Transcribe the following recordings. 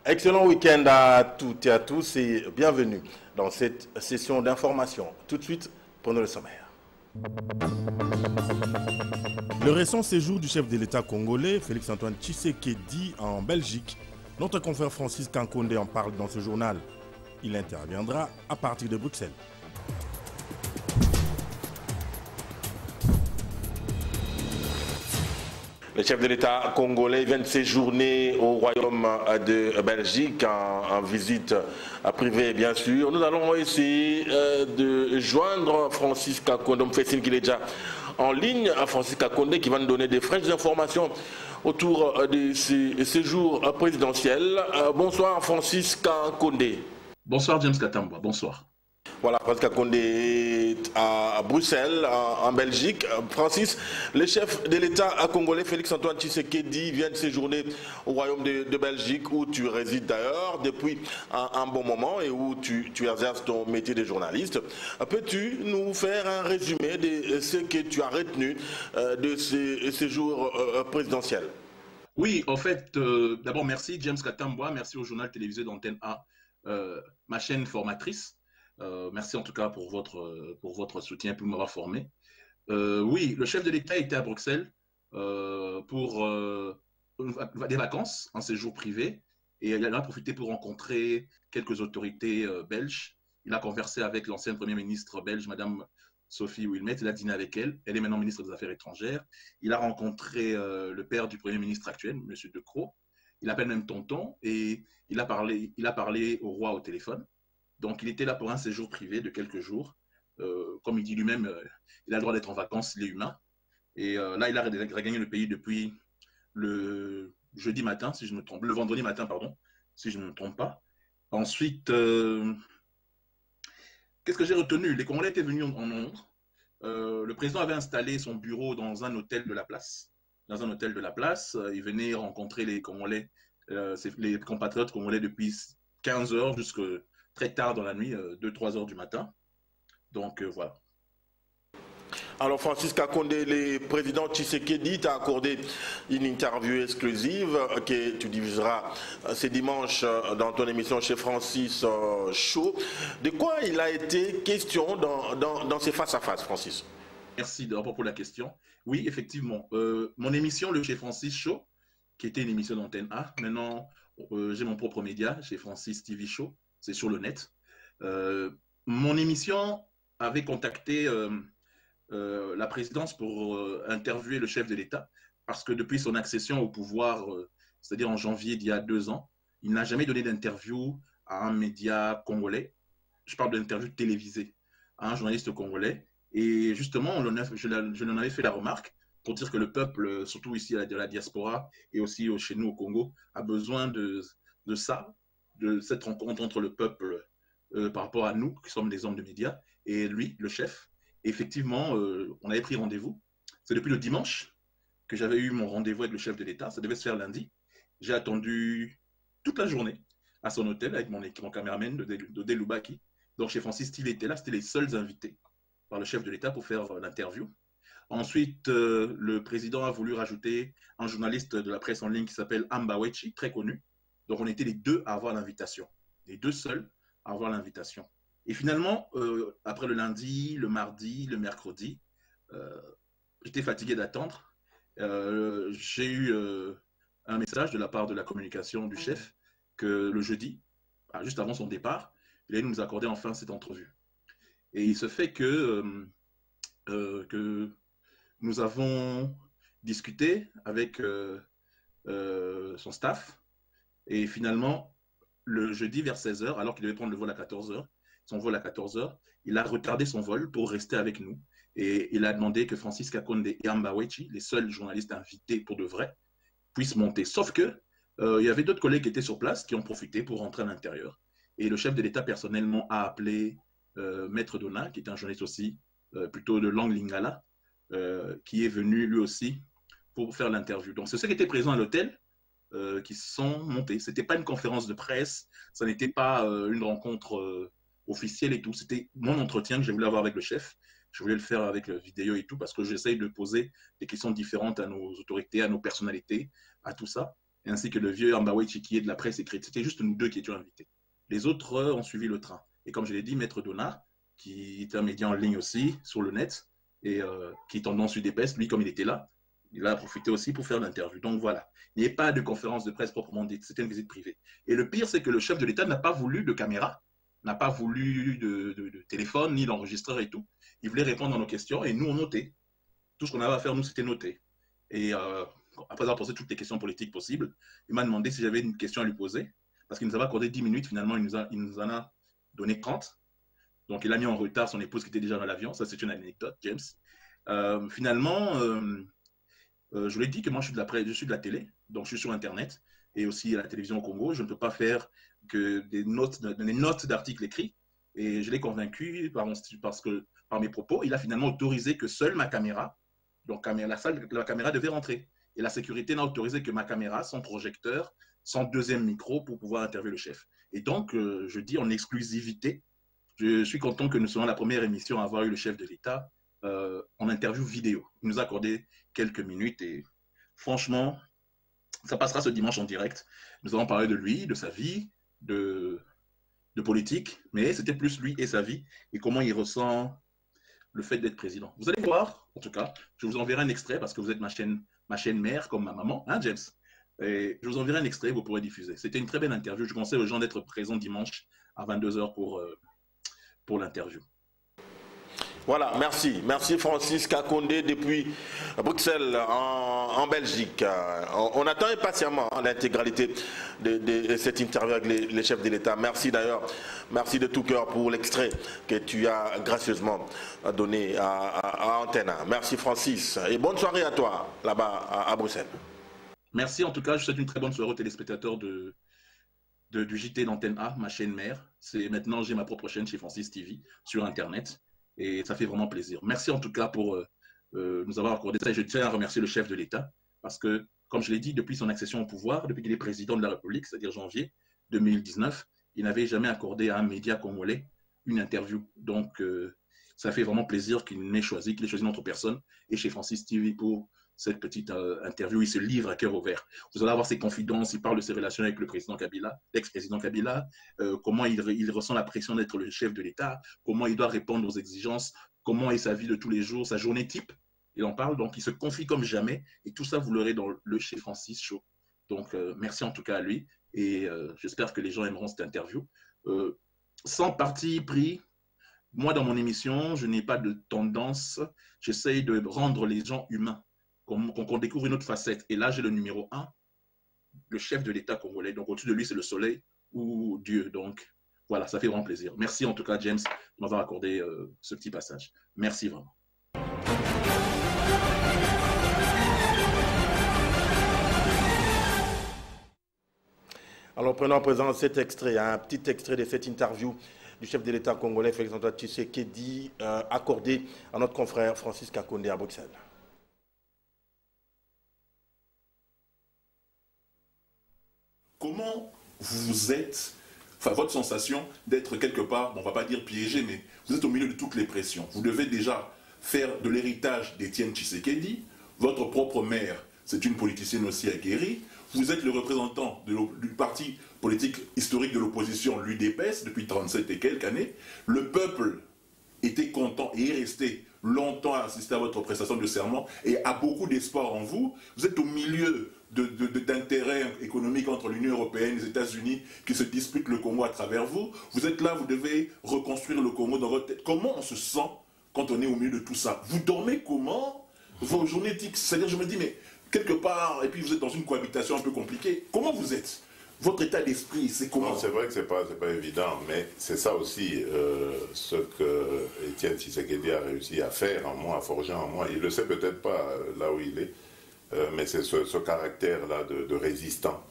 Excellent week-end à toutes et à tous et bienvenue dans cette session d'information. Tout de suite, prenons le sommaire. Le récent séjour du chef de l'État congolais, Félix-Antoine Tshisekedi, en Belgique. Notre confrère Francis Kankonde en parle dans ce journal. Il interviendra à partir de Bruxelles. Le chef de l'État congolais vient de séjourner au Royaume de Belgique en visite privée, bien sûr. Nous allons essayer de joindre Francis Kankonde. On me fait signe qu'il est déjà en ligne. Francis Kankonde qui va nous donner des fraîches informations autour de ce séjour présidentiel. Bonsoir Francis Kankonde. Bonsoir James Katambwa, bonsoir. Voilà, Francis Kankonde est à Bruxelles, en Belgique. Francis, le chef de l'État congolais, Félix-Antoine Tshisekedi, vient de séjourner au Royaume de Belgique, où tu résides d'ailleurs depuis un bon moment et où tu exerces ton métier de journaliste. Peux-tu nous faire un résumé de ce que tu as retenu de ce séjour présidentiel? Oui, en fait, d'abord merci James Katambwa, merci au journal télévisé d'Antenne A, ma chaîne formatrice. Merci en tout cas pour votre soutien, pour m'avoir formé. Oui, le chef de l'État était à Bruxelles pour des vacances, un séjour privé, et il en a profité pour rencontrer quelques autorités belges. Il a conversé avec l'ancienne première ministre belge, Madame Sophie Wilmette, il a dîné avec elle. Elle est maintenant ministre des Affaires étrangères. Il a rencontré le père du premier ministre actuel, Monsieur De Croo. Il appelle même tonton, et il a parlé au roi au téléphone. Donc, il était là pour un séjour privé de quelques jours. Comme il dit lui-même, il a le droit d'être en vacances, il est humain. Et là, il a regagné le pays depuis le jeudi matin, si je me trompe, le vendredi matin, pardon, si je ne me trompe pas. Ensuite, qu'est-ce que j'ai retenu? Les Congolais étaient venus en nombre. Le président avait installé son bureau dans un hôtel de la place. Dans un hôtel de la place, il venait rencontrer les Congolais, les compatriotes congolais depuis 15 heures jusqu'à très tard dans la nuit, 2-3 heures du matin. Donc voilà. Alors Francis Kankonde, le président Tshisekedi t'a accordé une interview exclusive que tu diffuseras ce dimanche dans ton émission chez Francis Show. De quoi il a été question dans ces face-à-face, Francis? Merci d'abord pour la question. Oui, effectivement. Mon émission, le Chez Francis Show, qui était une émission d'Antenne A, maintenant j'ai mon propre média, chez Francis TV Show. C'est sur le net. Mon émission avait contacté la présidence pour interviewer le chef de l'État parce que depuis son accession au pouvoir, c'est-à-dire en janvier d'il y a 2 ans, il n'a jamais donné d'interview à un média congolais. Je parle d'interview télévisée à un journaliste congolais. Et justement, je lui en avais fait la remarque pour dire que le peuple, surtout ici de la diaspora et aussi chez nous au Congo, a besoin de ça, de cette rencontre entre le peuple par rapport à nous, qui sommes des hommes de médias, et lui, le chef. Et effectivement, on avait pris rendez-vous. C'est depuis le dimanche que j'avais eu mon rendez-vous avec le chef de l'État. Ça devait se faire lundi. J'ai attendu toute la journée à son hôtel avec mon caméraman de Delubaki. Donc chez Francis, il était là. C'était les seuls invités par le chef de l'État pour faire l'interview. Ensuite, le président a voulu rajouter un journaliste de la presse en ligne qui s'appelle Amba Wechi, très connu. Donc, on était les deux à avoir l'invitation, les deux seuls à avoir l'invitation. Et finalement, après le lundi, le mardi, le mercredi, j'étais fatigué d'attendre. J'ai eu un message de la part de la communication du chef que le jeudi, juste avant son départ, il allait nous accorder enfin cette entrevue. Et il se fait que nous avons discuté avec son staff. Et finalement, le jeudi vers 16 h, alors qu'il devait prendre le vol à 14 h, son vol à 14 h, il a retardé son vol pour rester avec nous. Et il a demandé que Francis Kankonde et Amba Wechi, les seuls journalistes invités pour de vrai, puissent monter. Sauf que il y avait d'autres collègues qui étaient sur place qui ont profité pour rentrer à l'intérieur. Et le chef de l'État personnellement a appelé Maître Donald, qui est un journaliste aussi, plutôt de langue lingala, qui est venu lui aussi pour faire l'interview. Donc, c'est ceux qui étaient présents à l'hôtel qui sont montés. Ce n'était pas une conférence de presse, ça n'était pas une rencontre officielle et tout. C'était mon entretien que j'ai voulu avoir avec le chef. Je voulais le faire avec la vidéo et tout parce que j'essaye de poser des questions différentes à nos autorités, à nos personnalités, à tout ça, ainsi que le vieux Ambawechi qui est de la presse écrite. C'était juste nous deux qui étions invités. Les autres ont suivi le train. Et comme je l'ai dit, Maître Donat, qui est un média en ligne aussi, sur le net, et qui est tendance sud-épaisse, lui, comme il était là, il a profité aussi pour faire l'interview. Donc voilà, il n'y a pas de conférence de presse proprement dite, c'était une visite privée. Et le pire, c'est que le chef de l'État n'a pas voulu de caméra, n'a pas voulu de téléphone, ni d'enregistreur et tout. Il voulait répondre à nos questions et nous, on notait. Tout ce qu'on avait à faire, nous, c'était noter. Et après avoir posé toutes les questions politiques possibles, il m'a demandé si j'avais une question à lui poser, parce qu'il nous avait accordé 10 minutes, finalement, il nous en a donné 30. Donc, il a mis en retard son épouse qui était déjà dans l'avion. Ça, c'est une anecdote, James. Finalement, je lui ai dit que moi, je suis de la télé, donc je suis sur Internet et aussi à la télévision au Congo. Je ne peux pas faire que des notes d'articles écrits. Et je l'ai convaincu par mes propos. Il a finalement autorisé que seule ma caméra, donc la caméra devait rentrer. Et la sécurité n'a autorisé que ma caméra, son projecteur, son deuxième micro pour pouvoir interviewer le chef. Et donc, je dis en exclusivité, je suis content que nous soyons la première émission à avoir eu le chef de l'État en interview vidéo. Il nous a accordé quelques minutes et franchement, ça passera ce dimanche en direct. Nous allons parler de lui, de sa vie, de politique, mais c'était plus lui et sa vie et comment il ressent le fait d'être président. Vous allez voir, en tout cas, je vous enverrai un extrait parce que vous êtes ma chaîne mère comme ma maman, hein, James? Et je vous enverrai un extrait, vous pourrez diffuser. C'était une très belle interview. Je conseille aux gens d'être présents dimanche à 22h pour l'interview. Voilà, merci. Merci Francis Kakondé depuis Bruxelles en Belgique. On attend impatiemment l'intégralité de cette interview avec les chefs de l'État. Merci d'ailleurs, merci de tout cœur pour l'extrait que tu as gracieusement donné à Antenne. Merci Francis et bonne soirée à toi là-bas à Bruxelles. Merci en tout cas, je souhaite une très bonne soirée aux téléspectateurs du JT d'Antenne A, ma chaîne mère. Maintenant, j'ai ma propre chaîne chez Francis TV sur Internet. Et ça fait vraiment plaisir. Merci en tout cas pour nous avoir accordé ça. Et je tiens à remercier le chef de l'État parce que, comme je l'ai dit, depuis son accession au pouvoir, depuis qu'il est président de la République, c'est-à-dire janvier 2019, il n'avait jamais accordé à un média congolais une interview. Donc, ça fait vraiment plaisir qu'il ait choisi notre personne et chez Francis TV pour cette petite interview. Il se livre à cœur ouvert. Vous allez avoir ses confidences, il parle de ses relations avec le président Kabila, l'ex-président Kabila, comment il ressent la pression d'être le chef de l'État, comment il doit répondre aux exigences, comment est sa vie de tous les jours, sa journée type. Il en parle, donc il se confie comme jamais. Et tout ça, vous l'aurez dans le Chez Francis Show. Donc, merci en tout cas à lui. Et j'espère que les gens aimeront cette interview. Sans parti pris, moi, dans mon émission, je n'ai pas de tendance. J'essaye de rendre les gens humains, qu'on découvre une autre facette. Et là, j'ai le numéro 1, le chef de l'État congolais. Donc, au-dessus de lui, c'est le soleil ou Dieu. Donc, voilà, ça fait vraiment plaisir. Merci en tout cas, James, de m'avoir accordé ce petit passage. Merci vraiment. Alors, prenons à présent cet extrait, un petit extrait de cette interview du chef de l'État congolais, Félix-Antoine Tshisekedi, accordé à notre confrère Francis Kakondé à Bruxelles. Comment vous êtes, enfin votre sensation d'être quelque part, bon, on ne va pas dire piégé, mais vous êtes au milieu de toutes les pressions. Vous devez déjà faire de l'héritage d'Étienne Tshisekedi. Votre propre mère, c'est une politicienne aussi aguerrie. Vous êtes le représentant du parti politique historique de l'opposition, l'UDPS, depuis 37 et quelques années. Le peuple était content et est resté longtemps à assister à votre prestation de serment et a beaucoup d'espoir en vous. Vous êtes au milieu d'intérêts économiques entre l'Union européenne et les États-Unis qui se disputent le Congo à travers vous. Vous êtes là, vous devez reconstruire le Congo dans votre tête. Comment on se sent quand on est au milieu de tout ça? Vous dormez comment? Vos journées tiques, c'est-à-dire je me dis, mais quelque part, et puis vous êtes dans une cohabitation un peu compliquée. Comment vous êtes? Votre état d'esprit, c'est comment? C'est vrai que c'est pas évident, mais c'est ça aussi ce que Étienne Tshisekedi a réussi à faire en moi, à forger en moi. Il ne le sait peut-être pas là où il est, mais c'est ce caractère-là de résistant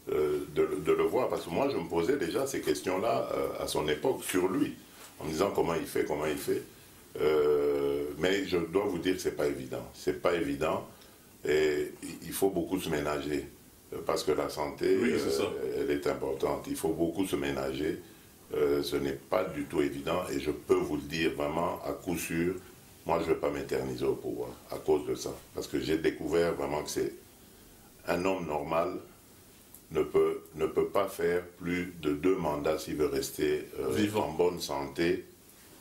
de le voir. Parce que moi, je me posais déjà ces questions-là à son époque sur lui, en me disant comment il fait. Mais je dois vous dire que c'est pas évident. C'est pas évident et il faut beaucoup se ménager. Parce que la santé, oui, elle est importante. Il faut beaucoup se ménager. Ce n'est pas du tout évident et je peux vous le dire vraiment à coup sûr, moi je ne vais pas m'éterniser au pouvoir à cause de ça. Parce que j'ai découvert vraiment que c'est un homme normal ne peut pas faire plus de 2 mandats s'il veut rester en bonne santé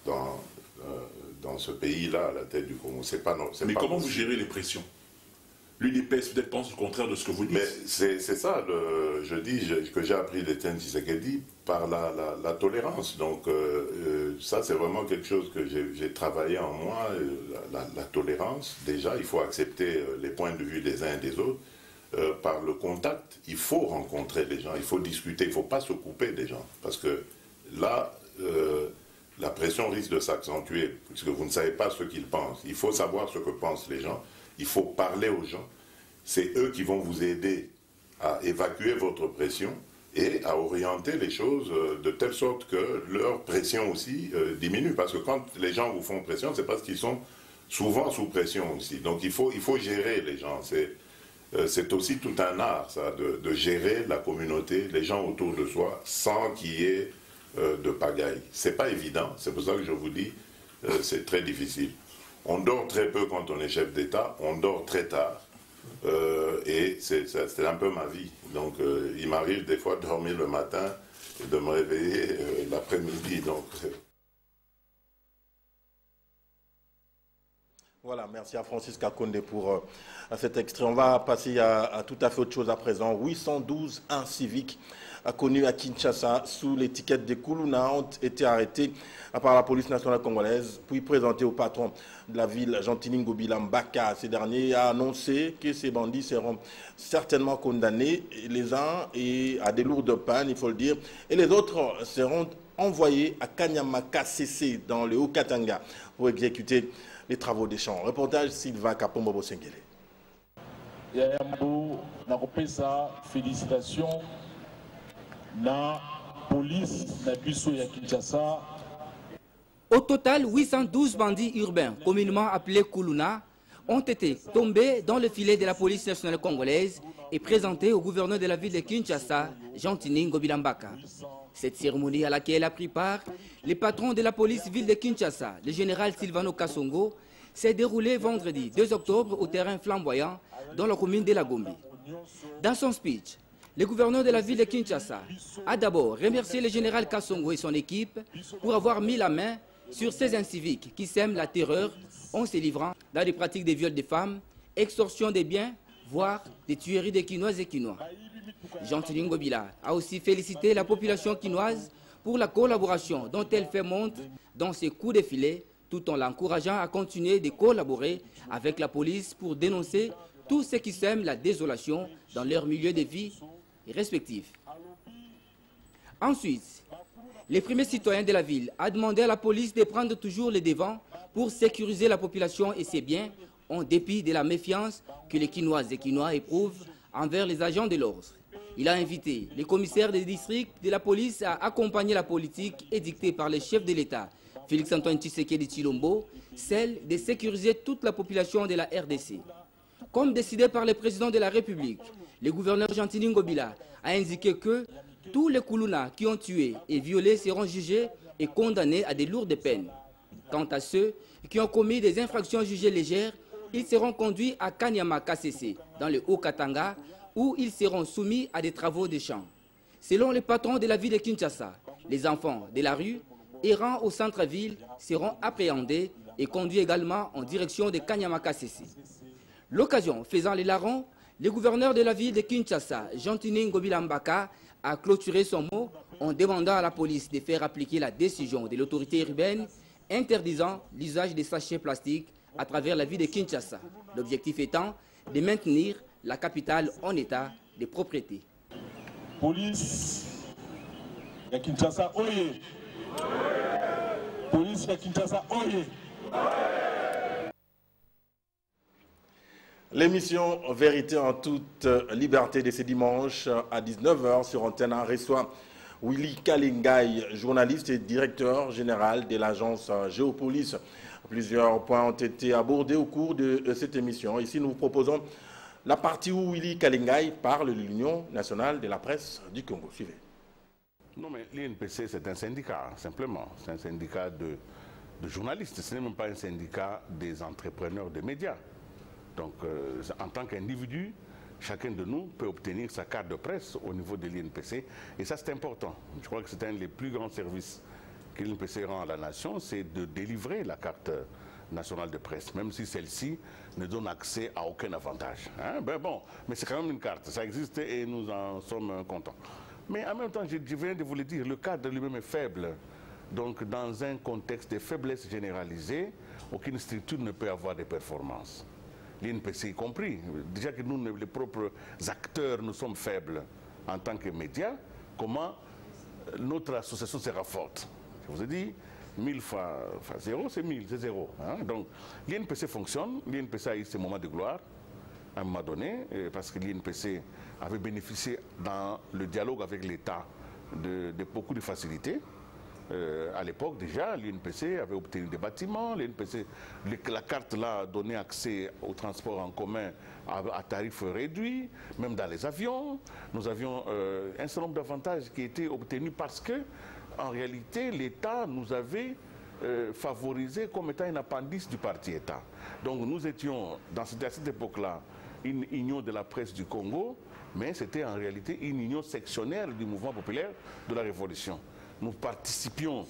dans ce pays-là, à la tête du Congo. Mais comment vous gérez les pressions? L'UDPS peut-être pense le contraire de ce que vous dites. Mais c'est ça, je dis que j'ai appris d'Étienne Tshisekedi par la tolérance. Donc ça, c'est vraiment quelque chose que j'ai travaillé en moi, la tolérance. Déjà, il faut accepter les points de vue des uns et des autres. Par le contact, il faut rencontrer les gens, il faut discuter, il ne faut pas se couper des gens. Parce que là, la pression risque de s'accentuer, puisque vous ne savez pas ce qu'ils pensent. Il faut savoir ce que pensent les gens. Il faut parler aux gens. C'est eux qui vont vous aider à évacuer votre pression et à orienter les choses de telle sorte que leur pression aussi diminue. Parce que quand les gens vous font pression, c'est parce qu'ils sont souvent sous pression aussi. Donc il faut gérer les gens. C'est aussi tout un art, ça, de gérer la communauté, les gens autour de soi, sans qu'il y ait de pagaille. C'est pas évident. C'est pour ça que je vous dis, c'est très difficile. On dort très peu quand on est chef d'État, on dort très tard, et c'est un peu ma vie. Donc il m'arrive des fois de dormir le matin et de me réveiller l'après-midi. Voilà, merci à Francis Kakonde pour cet extrait. On va passer à tout à fait autre chose à présent. 812 civiques connus à Kinshasa sous l'étiquette de Kuluna ont été arrêtés par la police nationale congolaise, puis présentés au patron de la ville, Jean-Tini Ngobila Mbaka. Ce dernier a annoncé que ces bandits seront certainement condamnés, les uns à des lourdes peines, il faut le dire, et les autres seront envoyés à Kanyamaka CC dans le Haut-Katanga pour exécuter les travaux des champs. Reportage Sylvain Kapombo Sengele. Yayambo, nakopesa félicitations na police na biso ya Kinshasa. Au total, 812 bandits urbains, communément appelés Kuluna, ont été tombés dans le filet de la police nationale congolaise et présentés au gouverneur de la ville de Kinshasa, Jean-Tini Ngobila Mbaka. Cette cérémonie à laquelle a pris part le patron de la police ville de Kinshasa, le général Silvano Kasongo, s'est déroulée vendredi 2 octobre au terrain flamboyant dans la commune de la Gombe. Dans son speech, le gouverneur de la ville de Kinshasa a d'abord remercié le général Kasongo et son équipe pour avoir mis la main sur ces inciviques qui sèment la terreur en se livrant dans des pratiques de viol des femmes, extorsion des biens, voire des tueries des Kinoises et Kinois. Jean-Tini Ngobila a aussi félicité la population kinoise pour la collaboration dont elle fait montre dans ses coups de filet, tout en l'encourageant à continuer de collaborer avec la police pour dénoncer tout ce qui sème la désolation dans leur milieu de vie respectifs. Ensuite, les premiers citoyens de la ville ont demandé à la police de prendre toujours le devant pour sécuriser la population et ses biens, en dépit de la méfiance que les Kinoises et Kinois éprouvent envers les agents de l'ordre. Il a invité les commissaires des districts de la police à accompagner la politique édictée par le chef de l'État, Félix-Antoine Tshisekedi Tshilombo, celle de sécuriser toute la population de la RDC. Comme décidé par le président de la République, le gouverneur Jean-Tini Ngobila a indiqué que tous les Kuluna qui ont tué et violé seront jugés et condamnés à des lourdes peines. Quant à ceux qui ont commis des infractions jugées légères, ils seront conduits à Kanyamaka CC, dans le Haut-Katanga, où ils seront soumis à des travaux de champs. Selon le patron de la ville de Kinshasa, les enfants de la rue errant au centre-ville seront appréhendés et conduits également en direction de Kanyamaka CC. L'occasion faisant les larrons, le gouverneur de la ville de Kinshasa, Jean-Tini Ngobila Mbaka, a clôturé son mot en demandant à la police de faire appliquer la décision de l'autorité urbaine interdisant l'usage des sachets plastiques à travers la ville de Kinshasa. L'objectif étant de maintenir la capitale en état de propriété. Police de Kinshasa, oye! Police de Kinshasa, oye! L'émission Vérité en toute liberté de ce dimanche à 19h sur Antenne reçoit Willy Kalingay, journaliste et directeur général de l'agence Géopolis. Plusieurs points ont été abordés au cours de cette émission. Ici, nous vous proposons la partie où Willy Kalingay parle de l'Union nationale de la presse du Congo. Suivez. Non, mais l'INPC, c'est un syndicat, simplement. C'est un syndicat de journalistes. Ce n'est même pas un syndicat des entrepreneurs de médias. Donc, en tant qu'individu, chacun de nous peut obtenir sa carte de presse au niveau de l'INPC. Et ça, c'est important. Je crois que c'est un des plus grands services que l'INPC rend à la nation, c'est de délivrer la carte nationale de presse, même si celle-ci ne donne accès à aucun avantage. Hein? Ben bon, mais c'est quand même une carte. Ça existe et nous en sommes contents. Mais en même temps, je viens de vous le dire, le cadre lui-même est faible. Donc, dans un contexte de faiblesse généralisée, aucune structure ne peut avoir de performance. L'INPC y compris. Déjà que nous, les propres acteurs, nous sommes faibles en tant que médias, comment notre association sera forte? Je vous ai dit, 1000 fois 0, c'est 1000, c'est 0. Hein? Donc, l'INPC fonctionne, l'INPC a eu ses moments de gloire, à un moment donné, parce que l'INPC avait bénéficié dans le dialogue avec l'État de beaucoup de facilités. À l'époque déjà, l'INPC avait obtenu des bâtiments, la carte là donnait accès au transport en commun à tarif réduit, même dans les avions. Nous avions un certain nombre d'avantages qui étaient obtenus parce que, en réalité, l'État nous avait favorisé comme étant un appendice du parti État. Donc nous étions, à cette époque-là, une union de la presse du Congo, mais c'était en réalité une union sectionnaire du mouvement populaire de la Révolution. Nous participions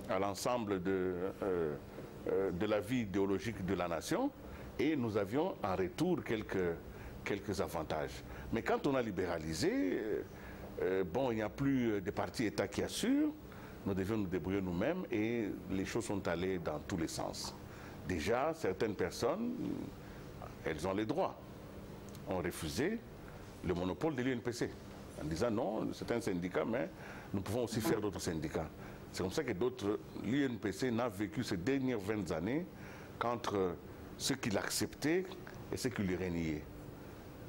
à l'ensemble de la vie idéologique de la nation et nous avions en retour quelques avantages. Mais quand on a libéralisé, bon, il n'y a plus de parti État qui assure, nous devions nous débrouiller nous-mêmes et les choses sont allées dans tous les sens. Déjà, certaines personnes, elles ont les droits, ont refusé le monopole de l'INPC en disant non, c'est un syndicat, mais nous pouvons aussi faire d'autres syndicats. C'est comme ça que l'INPC n'a vécu ces dernières 20 années qu'entre ceux qui l'acceptaient et ceux qui lui reniaient.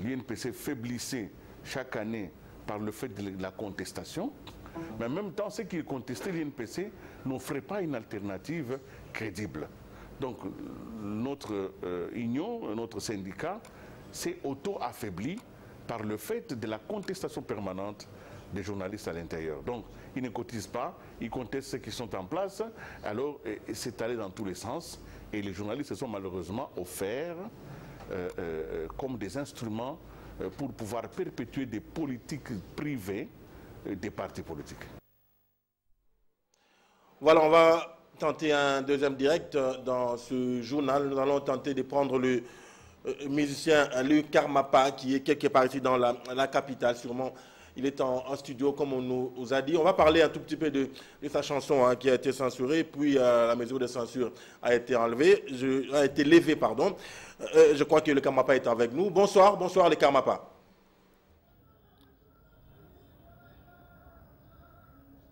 L'INPC faiblissait chaque année par le fait de la contestation, mais en même temps, ceux qui contestaient l'INPC n'offraient pas une alternative crédible. Donc, notre union, notre syndicat s'est auto-affaibli par le fait de la contestation permanente des journalistes à l'intérieur. Donc, ils ne cotisent pas, ils contestent ceux qui sont en place, alors c'est allé dans tous les sens, et les journalistes se sont malheureusement offerts comme des instruments pour pouvoir perpétuer des politiques privées des partis politiques. Voilà, on va tenter un deuxième direct dans ce journal. Nous allons tenter de prendre le musicien Luc Karmapa, qui est quelque part ici dans la capitale, sûrement. Il est en studio, comme on nous a dit. On va parler un tout petit peu de sa chanson qui a été censurée, puis la mesure de censure a été levée, pardon. Je crois que le Karmapa est avec nous. Bonsoir, bonsoir le Karmapa.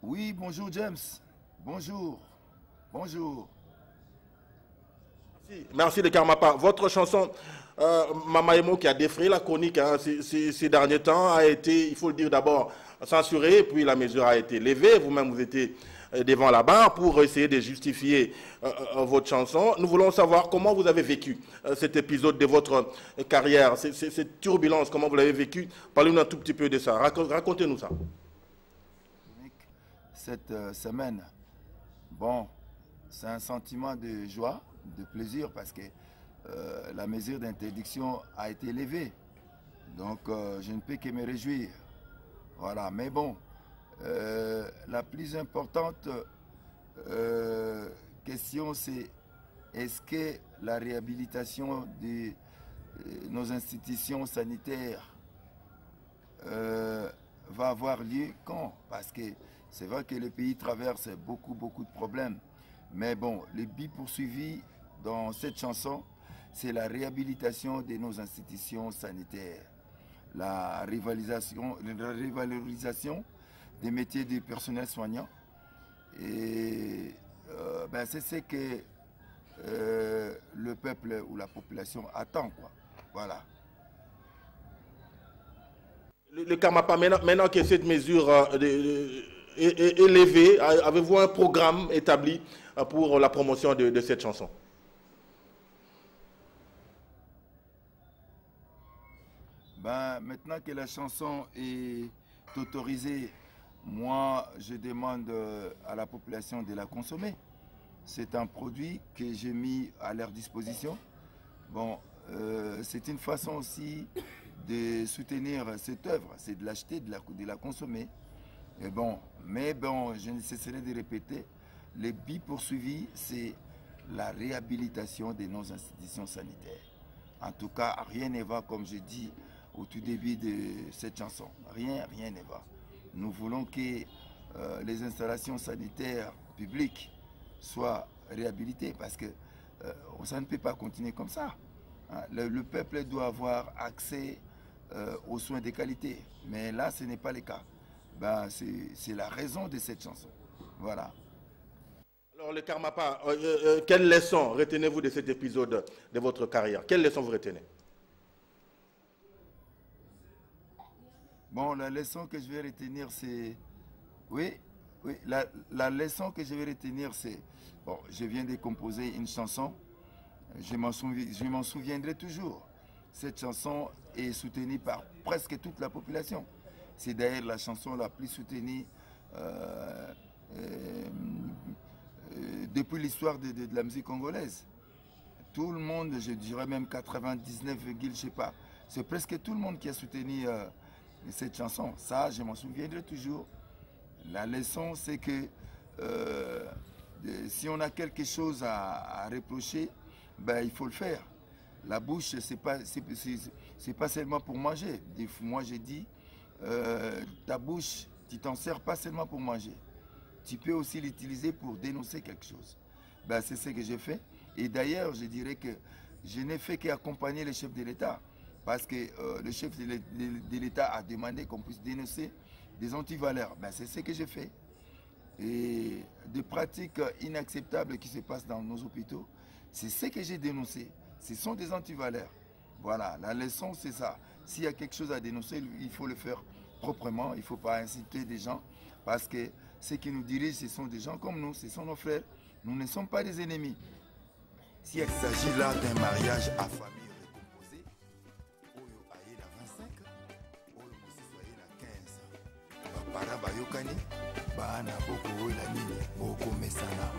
Oui, bonjour James. Bonjour. Bonjour. Merci le Karmapa. Votre chanson Mama Emo, qui a défrayé la chronique ces derniers temps, a été, il faut le dire d'abord, censurée, puis la mesure a été levée. Vous-même, vous étiez devant la barre pour essayer de justifier votre chanson. Nous voulons savoir comment vous avez vécu cet épisode de votre carrière, cette turbulence, comment vous l'avez vécu. Parlez-nous un tout petit peu de ça. Racontez-nous ça. Cette semaine, bon, c'est un sentiment de joie, de plaisir, parce que la mesure d'interdiction a été levée. Donc, je ne peux que me réjouir. Voilà, mais bon, la plus importante question, c'est est-ce que la réhabilitation de nos institutions sanitaires va avoir lieu quand? Parce que c'est vrai que le pays traverse beaucoup de problèmes. Mais bon, le but poursuivi dans cette chanson, c'est la réhabilitation de nos institutions sanitaires, la revalorisation des métiers du personnel soignant. Et c'est ce que le peuple ou la population attend, quoi. Voilà. Le Karmapa, maintenant que cette mesure est levée, avez-vous un programme établi pour la promotion de cette chanson? Ben, maintenant que la chanson est autorisée, moi, je demande à la population de la consommer. C'est un produit que j'ai mis à leur disposition. Bon, c'est une façon aussi de soutenir cette œuvre, c'est de l'acheter, de la consommer. Et bon, mais bon, je ne cesserai de répéter, le but poursuivi, c'est la réhabilitation de nos institutions sanitaires. En tout cas, rien ne va, comme je dis au tout début de cette chanson. Rien ne va. Nous voulons que les installations sanitaires publiques soient réhabilitées parce que ça ne peut pas continuer comme ça. Le peuple doit avoir accès aux soins de qualité. Mais là, ce n'est pas le cas. Ben, c'est la raison de cette chanson. Voilà. Alors, le Karmapa, quelle leçon retenez-vous de cet épisode de votre carrière? Quelle leçon vous retenez? Bon, la leçon que je vais retenir, c'est... Oui, la leçon que je vais retenir, c'est... Bon, je viens de composer une chanson. Je m'en souviendrai toujours. Cette chanson est soutenue par presque toute la population. C'est d'ailleurs la chanson la plus soutenue depuis l'histoire de la musique congolaise. Tout le monde, je dirais même 99, je sais pas, c'est presque tout le monde qui a soutenu cette chanson. Ça, je m'en souviendrai toujours. La leçon, c'est que si on a quelque chose à reprocher, ben, il faut le faire. La bouche, c'est pas seulement pour manger. Moi, j'ai dit, ta bouche, tu t'en sers pas seulement pour manger. Tu peux aussi l'utiliser pour dénoncer quelque chose. Ben, c'est ce que j'ai fait. Et d'ailleurs, je dirais que je n'ai fait qu'accompagner le chef de l'État. Parce que le chef de l'État a demandé qu'on puisse dénoncer des antivaleurs. Ben, c'est ce que j'ai fait. Et des pratiques inacceptables qui se passent dans nos hôpitaux, c'est ce que j'ai dénoncé. Ce sont des antivaleurs. Voilà, la leçon, c'est ça. S'il y a quelque chose à dénoncer, il faut le faire proprement. Il ne faut pas inciter des gens. Parce que ceux qui nous dirigent, ce sont des gens comme nous, ce sont nos frères. Nous ne sommes pas des ennemis. S'il s'agit là d'un mariage à famille recomposée, Oyo aye la 25, Oyo Mosiso aye la 15. Bapara bayokani, baana boko la nini, boko mesana.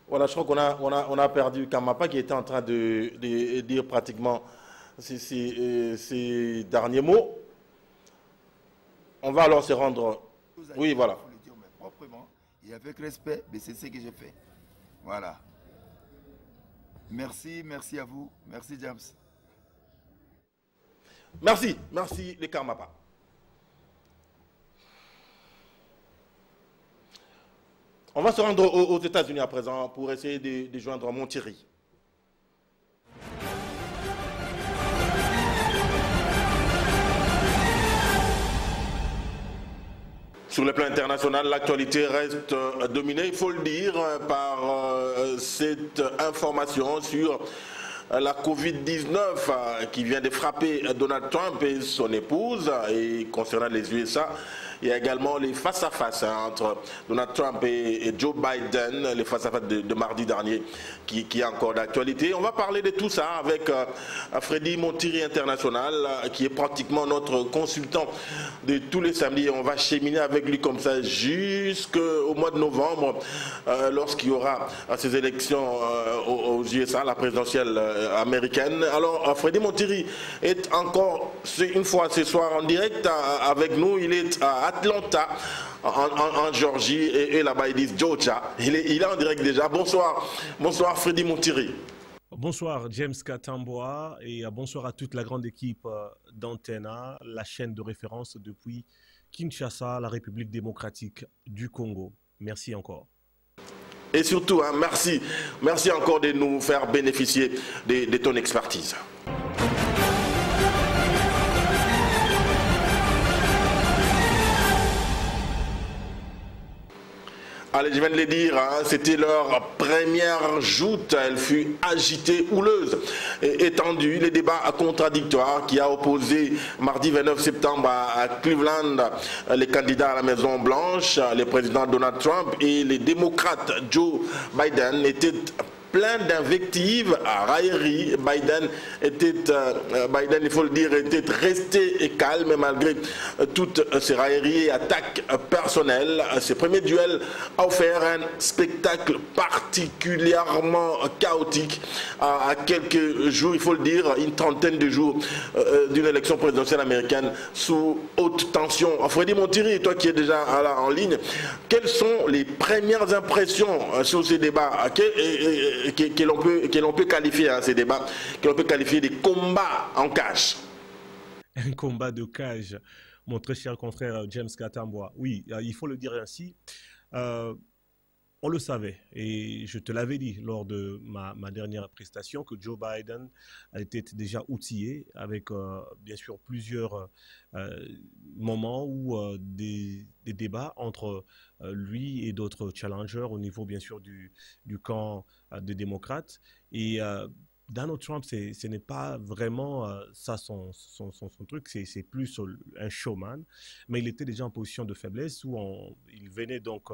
Voilà, je crois qu'on a perdu Karmapa qui était en train de dire pratiquement ces derniers mots. On va alors se rendre... Oui, voilà. Il faut le dire, mais proprement et avec respect, mais c'est ce que j'ai fait. Voilà. Merci à vous. Merci, James. Merci les Karmapa. On va se rendre aux États-Unis à présent pour essayer de joindre Monthierry. Sur le plan international, l'actualité reste dominée, il faut le dire, par cette information sur la Covid-19 qui vient de frapper Donald Trump et son épouse. Et concernant les USA, il y a également les face-à-face entre Donald Trump et Joe Biden, les face-à-face de mardi dernier qui est encore d'actualité. On va parler de tout ça avec Freddy Monthierry International, qui est pratiquement notre consultant de tous les samedis. On va cheminer avec lui comme ça jusqu'au mois de novembre, lorsqu'il y aura ces élections aux USA, la présidentielle américaine. Alors, Freddy Monthierry est encore une fois ce soir en direct avec nous. Il est à Atlanta, en Géorgie, et là-bas ils disent Georgia. Il est en direct déjà. Bonsoir Freddy Monthierry. Bonsoir James Katamboa et bonsoir à toute la grande équipe d'Antena, la chaîne de référence depuis Kinshasa, la République démocratique du Congo. Merci encore. Et surtout, merci encore de nous faire bénéficier de ton expertise. Allez, je viens de le dire, hein, c'était leur première joute. Elle fut agitée, houleuse et étendue. Les débats contradictoires qui a opposé mardi 29 septembre à Cleveland les candidats à la Maison-Blanche, le président Donald Trump et les démocrates Joe Biden étaient plein d'invectives, à railleries. Biden, il faut le dire, était resté calme malgré toutes ces railleries et attaques personnelles. Ce premier duel a offert un spectacle particulièrement chaotique à quelques jours, il faut le dire, une trentaine de jours d'une élection présidentielle américaine sous haute tension. Freddy Montieri, toi qui es déjà là en ligne, quelles sont les premières impressions sur ces débats que l'on peut qualifier, hein, ces débats, que l'on peut qualifier des combats en cage? Un combat de cage, mon très cher confrère James Katamboa. Oui, il faut le dire ainsi. On le savait, et je te l'avais dit lors de ma dernière prestation, que Joe Biden était déjà outillé avec bien sûr plusieurs moments où des débats entre lui et d'autres challengers au niveau bien sûr du camp des démocrates. Et Donald Trump, ce n'est pas vraiment ça son truc, c'est plus un showman, mais il était déjà en position de faiblesse où il venait donc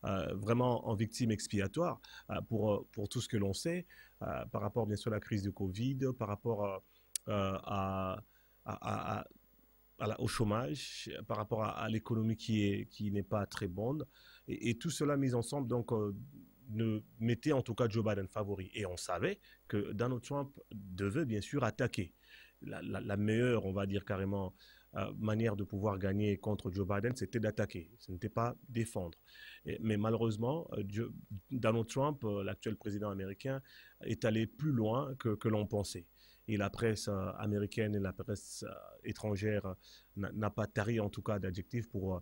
vraiment en victime expiatoire pour tout ce que l'on sait par rapport bien sûr à la crise de Covid, par rapport au chômage, par rapport à l'économie qui n'est pas très bonne, et tout cela mis ensemble donc ne mettait en tout cas Joe Biden favori. Et on savait que Donald Trump devait bien sûr attaquer. La meilleure, on va dire carrément, manière de pouvoir gagner contre Joe Biden, c'était d'attaquer. Ce n'était pas défendre. Mais malheureusement, Donald Trump, l'actuel président américain, est allé plus loin que l'on pensait. Et la presse américaine et la presse étrangère n'a pas tari en tout cas d'adjectifs pour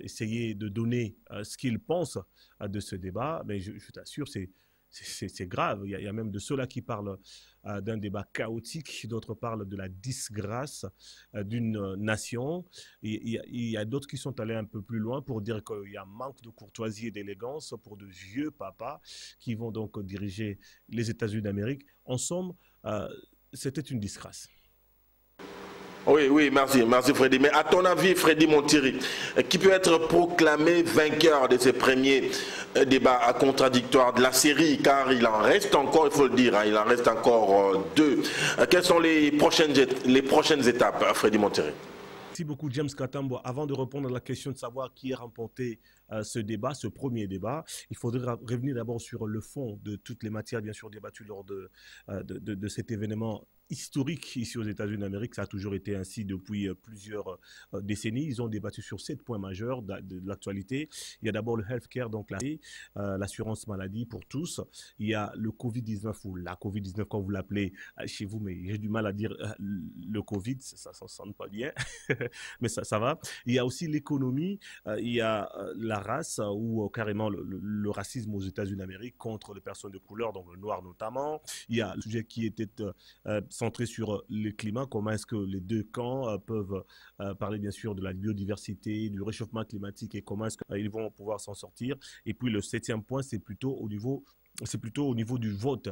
essayer de donner ce qu'ils pensent de ce débat. Mais je t'assure, c'est grave. Il y a même de ceux-là qui parlent d'un débat chaotique, d'autres parlent de la disgrâce d'une nation. Il y a d'autres qui sont allés un peu plus loin pour dire qu'il y a un manque de courtoisie et d'élégance pour de vieux papas qui vont donc diriger les États-Unis d'Amérique. En somme, c'était une disgrâce. Oui, merci Freddy. Mais à ton avis, Freddy Montieri, qui peut être proclamé vainqueur de ces premiers débats contradictoires de la série, car il en reste encore, il faut le dire, hein, il en reste encore deux. Quelles sont les prochaines étapes, Freddy Montieri? Merci beaucoup, James Katamboa. Avant de répondre à la question de savoir qui a remporté ce débat, ce premier débat, il faudrait revenir d'abord sur le fond de toutes les matières, bien sûr, débattues lors de cet événement historique ici aux États-Unis d'Amérique. Ça a toujours été ainsi depuis plusieurs décennies. Ils ont débattu sur 7 points majeurs de l'actualité. Il y a d'abord le healthcare, donc l'assurance maladie pour tous. Il y a le Covid-19 ou la Covid-19 comme vous l'appelez chez vous, mais j'ai du mal à dire le Covid, ça ne sonne pas bien, mais ça va. Il y a aussi l'économie, il y a la race ou carrément le racisme aux États-Unis d'Amérique contre les personnes de couleur, donc le noir notamment. Il y a le sujet qui était centré sur le climat, comment est-ce que les deux camps peuvent parler bien sûr de la biodiversité, du réchauffement climatique et comment est-ce qu'ils vont pouvoir s'en sortir. Et puis le 7e point, c'est plutôt au niveau du vote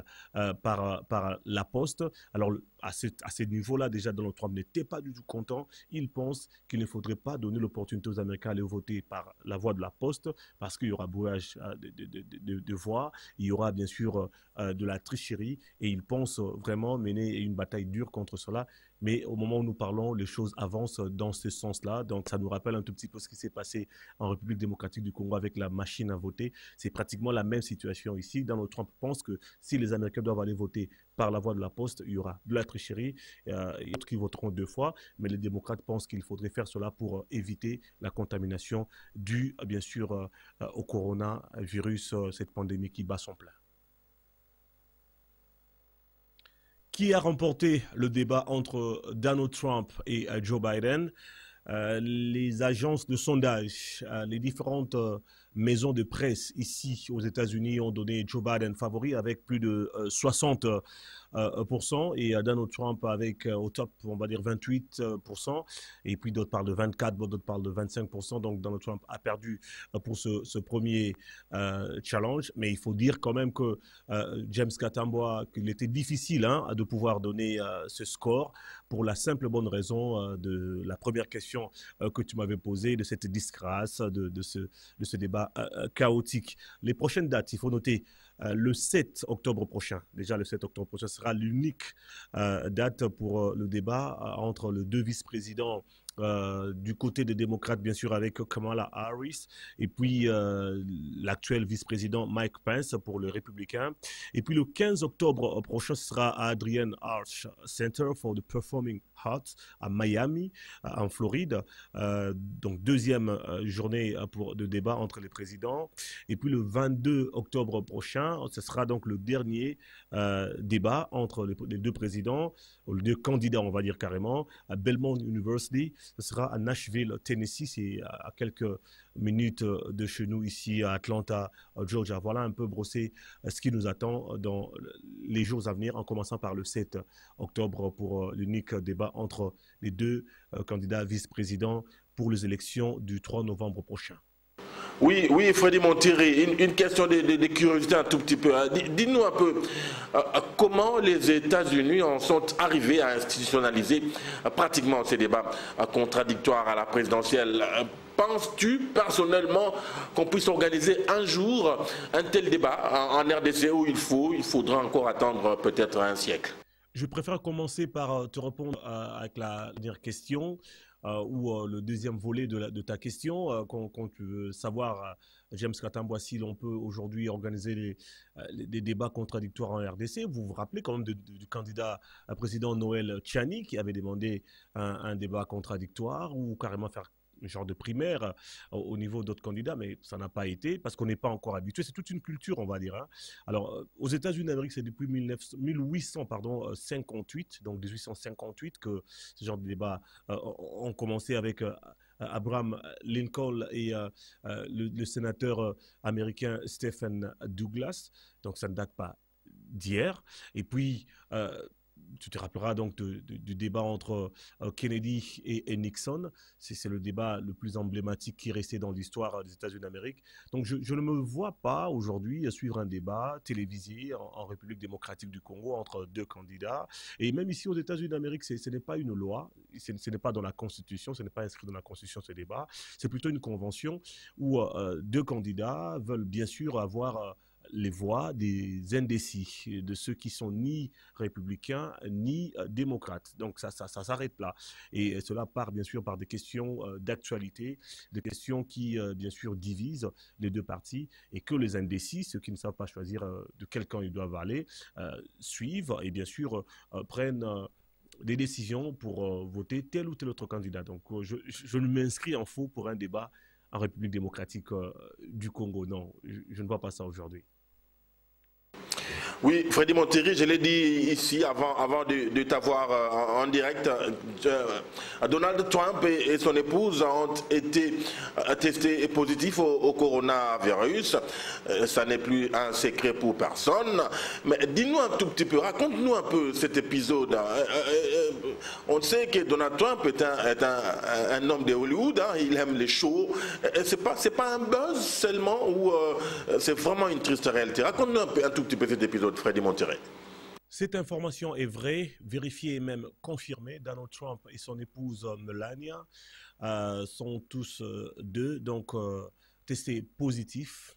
par la poste. Alors, à ce niveau-là, déjà, Donald Trump n'était pas du tout content. Il pense qu'il ne faudrait pas donner l'opportunité aux Américains d'aller voter par la voie de la poste parce qu'il y aura brouillage de voix, il y aura bien sûr de la tricherie et il pense vraiment mener une bataille dure contre cela. Mais au moment où nous parlons, les choses avancent dans ce sens-là. Donc, ça nous rappelle un tout petit peu ce qui s'est passé en République démocratique du Congo avec la machine à voter. C'est pratiquement la même situation ici. Donald Trump pense que si les Américains doivent aller voter par la voie de la poste, il y aura de la tricherie. Il y a d'autres qui voteront 2 fois. Mais les démocrates pensent qu'il faudrait faire cela pour éviter la contamination due, bien sûr, au coronavirus, cette pandémie qui bat son plein. Qui a remporté le débat entre Donald Trump et Joe Biden? Les agences de sondage, les différentes maisons de presse ici aux États-Unis ont donné Joe Biden favori avec plus de 60%, et Donald Trump avec au top, on va dire 28%, et puis d'autres parlent de 24%, d'autres parlent de 25%. Donc Donald Trump a perdu pour ce premier challenge, mais il faut dire quand même que James Katamboa, qu'il était difficile de pouvoir donner ce score pour la simple bonne raison de la première question que tu m'avais posée, de cette disgrâce, de ce débat chaotique. Les prochaines dates, il faut noter le 7 octobre prochain. Déjà, le 7 octobre prochain sera l'unique date pour le débat entre les deux vice-présidents du côté des démocrates, bien sûr, avec Kamala Harris, et puis l'actuel vice-président Mike Pence pour les républicains. Et puis le 15 octobre prochain, ce sera à Adrian Arch Center for the Performing Arts à Miami, en Floride. Donc deuxième journée de débat entre les présidents. Et puis le 22 octobre prochain, ce sera donc le dernier débat entre les deux présidents, ou les deux candidats, on va dire carrément, à Belmont University. Ce sera à Nashville, Tennessee, c'est à quelques minutes de chez nous ici à Atlanta, Georgia. Voilà un peu brossé ce qui nous attend dans les jours à venir, en commençant par le 7 octobre pour l'unique débat entre les deux candidats vice-présidents pour les élections du 3 novembre prochain. Oui, Freddy Monterrey, une question de curiosité un tout petit peu. Dis-nous un peu comment les États-Unis en sont arrivés à institutionnaliser pratiquement ces débats contradictoires à la présidentielle. Penses-tu personnellement qu'on puisse organiser un jour un tel débat en RDC où il faudra encore attendre peut-être un siècle? Je préfère commencer par te répondre avec la dernière question. Ou le deuxième volet de ta question, quand tu veux savoir, James Katamboa, si l'on peut aujourd'hui organiser des débats contradictoires en RDC. Vous vous rappelez quand même du candidat à président Noël Tchani qui avait demandé un débat contradictoire ou carrément faire un genre de primaire au niveau d'autres candidats, mais ça n'a pas été parce qu'on n'est pas encore habitué. C'est toute une culture, on va dire. Alors, aux États-Unis d'Amérique, c'est depuis 1858, donc 1858, que ce genre de débats ont commencé avec Abraham Lincoln et le sénateur américain Stephen Douglas. Donc, ça ne date pas d'hier. Et puis, tu te rappelleras donc du débat entre Kennedy et Nixon. C'est le débat le plus emblématique qui est resté dans l'histoire des États-Unis d'Amérique. Donc je ne me vois pas aujourd'hui suivre un débat télévisé en République démocratique du Congo entre deux candidats. Et même ici aux États-Unis d'Amérique, ce n'est pas une loi, ce n'est pas dans la Constitution, ce n'est pas inscrit dans la Constitution ce débat. C'est plutôt une convention où deux candidats veulent bien sûr avoir les voix des indécis, de ceux qui sont ni républicains ni démocrates. Donc ça s'arrête là. Et cela part bien sûr par des questions d'actualité, des questions qui bien sûr divisent les deux partis et que les indécis, ceux qui ne savent pas choisir de quel camp ils doivent aller, suivent et bien sûr prennent des décisions pour voter tel ou tel autre candidat. Donc je ne m'inscris en faux pour un débat en République démocratique du Congo. Non, je ne vois pas ça aujourd'hui. Oui, Freddy Monterrey, je l'ai dit ici avant de t'avoir en direct. Donald Trump et son épouse ont été testés positifs au coronavirus. Ça n'est plus un secret pour personne. Mais dis-nous un tout petit peu, raconte-nous un peu cet épisode. On sait que Donald Trump est un homme de Hollywood, il aime les shows. C'est pas un buzz seulement ou c'est vraiment une triste réalité. Raconte-nous un tout petit peu cet épisode, Freddy Monterrey. Cette information est vraie, vérifiée et même confirmée. Donald Trump et son épouse Melania sont tous deux donc testés positifs.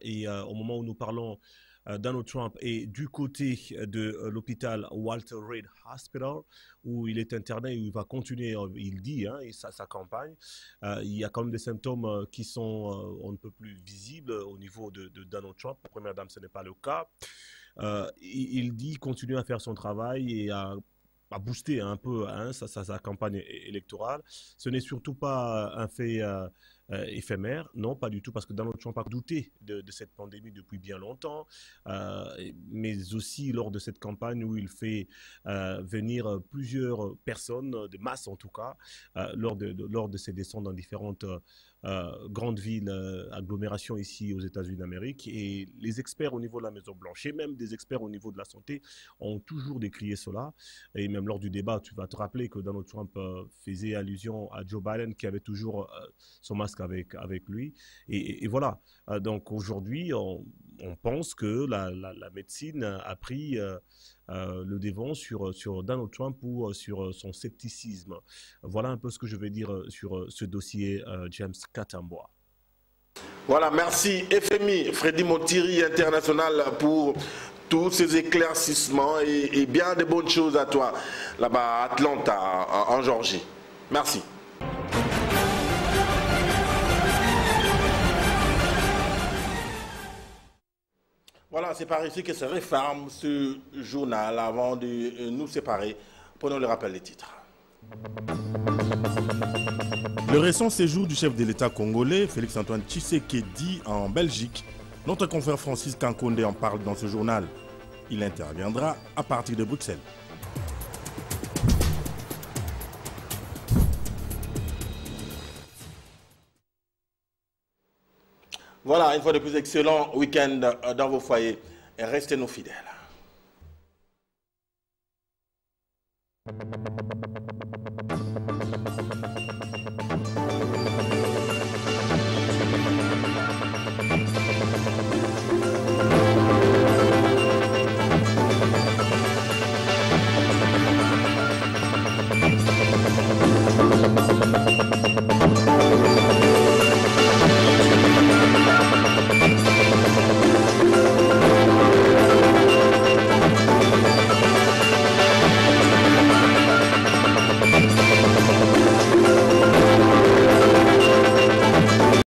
Et au moment où nous parlons, Donald Trump est du côté de l'hôpital Walter Reed Hospital où il est interné et où il va continuer, il dit, sa campagne. Il y a quand même des symptômes qui sont on ne peut plus visibles au niveau de Donald Trump. La première dame, ce n'est pas le cas. Il dit continuer à faire son travail et à booster un peu sa campagne électorale. Ce n'est surtout pas un fait éphémère. Non, pas du tout, parce que Donald Trump a douté de cette pandémie depuis bien longtemps, mais aussi lors de cette campagne où il fait venir plusieurs personnes, de masse en tout cas, lors de ses descentes dans différentes grandes villes, agglomérations ici aux États-Unis d'Amérique. Et les experts au niveau de la Maison-Blanche et même des experts au niveau de la santé ont toujours décrié cela. Et même lors du débat, tu vas te rappeler que Donald Trump faisait allusion à Joe Biden qui avait toujours son masque avec lui. Et voilà. Donc aujourd'hui, on pense que la médecine a pris le devant sur Donald Trump ou sur son scepticisme. Voilà un peu ce que je vais dire sur ce dossier James Katamboa. Voilà, merci FMI, Freddy Montiri International, pour tous ces éclaircissements et bien de bonnes choses à toi là-bas à Atlanta, en Géorgie. Merci. Voilà, c'est par ici que se referme ce journal. Avant de nous séparer, prenons le rappel des titres. Le récent séjour du chef de l'État congolais, Félix-Antoine Tshisekedi, en Belgique, notre confrère Francis Kankonde en parle dans ce journal. Il interviendra à partir de Bruxelles. Voilà, une fois de plus, excellent week-end dans vos foyers et restez nos fidèles.